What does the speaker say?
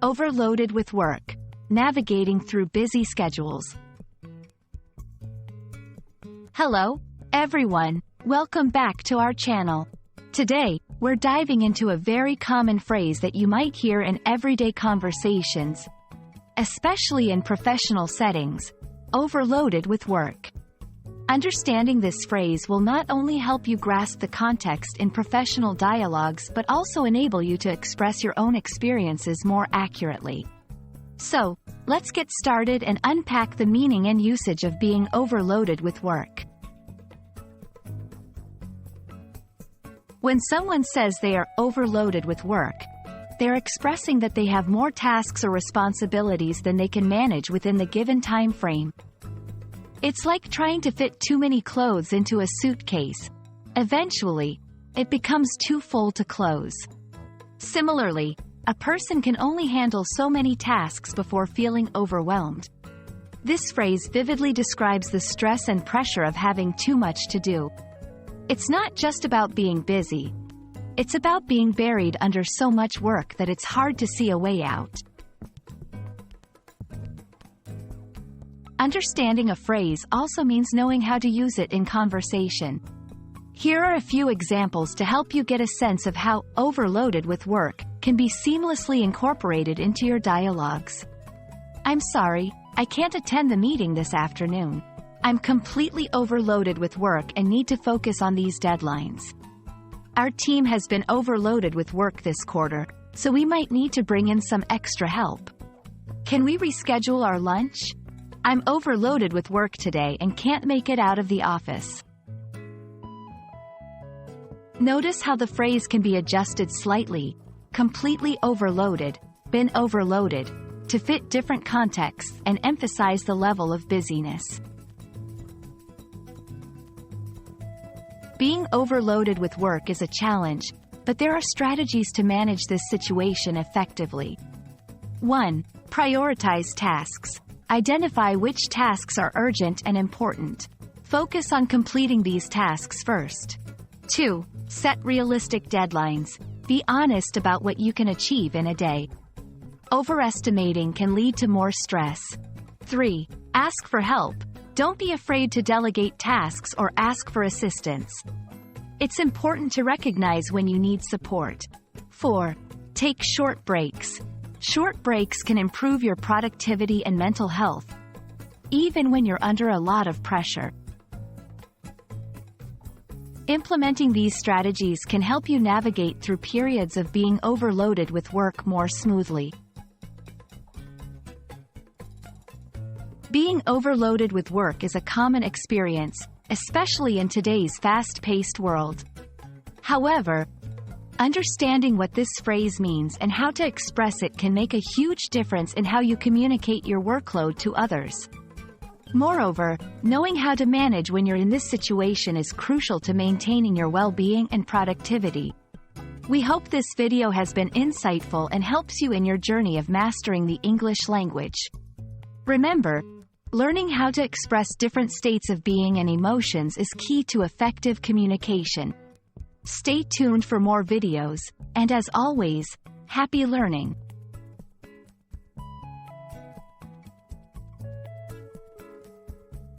Overloaded with work. Navigating through busy schedules. Hello, everyone. Welcome back to our channel. Today, we're diving into a very common phrase that you might hear in everyday conversations, especially in professional settings: overloaded with work. Understanding this phrase will not only help you grasp the context in professional dialogues but also enable you to express your own experiences more accurately. So, let's get started and unpack the meaning and usage of being overloaded with work. When someone says they are overloaded with work, they're expressing that they have more tasks or responsibilities than they can manage within the given time frame. It's like trying to fit too many clothes into a suitcase. Eventually, it becomes too full to close. Similarly, a person can only handle so many tasks before feeling overwhelmed. This phrase vividly describes the stress and pressure of having too much to do. It's not just about being busy. It's about being buried under so much work that it's hard to see a way out. Understanding a phrase also means knowing how to use it in conversation. Here are a few examples to help you get a sense of how overloaded with work can be seamlessly incorporated into your dialogues. I'm sorry, I can't attend the meeting this afternoon. I'm completely overloaded with work and need to focus on these deadlines. Our team has been overloaded with work this quarter, so we might need to bring in some extra help. Can we reschedule our lunch? I'm overloaded with work today and can't make it out of the office. Notice how the phrase can be adjusted slightly: completely overloaded, been overloaded, to fit different contexts and emphasize the level of busyness. Being overloaded with work is a challenge, but there are strategies to manage this situation effectively. 1. Prioritize tasks. Identify which tasks are urgent and important. Focus on completing these tasks first. 2. Set realistic deadlines. Be honest about what you can achieve in a day. Overestimating can lead to more stress. 3. Ask for help. Don't be afraid to delegate tasks or ask for assistance. It's important to recognize when you need support. 4. Take short breaks. Short breaks can improve your productivity and mental health, even when you're under a lot of pressure. Implementing these strategies can help you navigate through periods of being overloaded with work more smoothly. Being overloaded with work is a common experience, especially in today's fast-paced world. However, understanding what this phrase means and how to express it can make a huge difference in how you communicate your workload to others. Moreover, knowing how to manage when you're in this situation is crucial to maintaining your well-being and productivity. We hope this video has been insightful and helps you in your journey of mastering the English language. Remember, learning how to express different states of being and emotions is key to effective communication. Stay tuned for more videos, and as always, happy learning!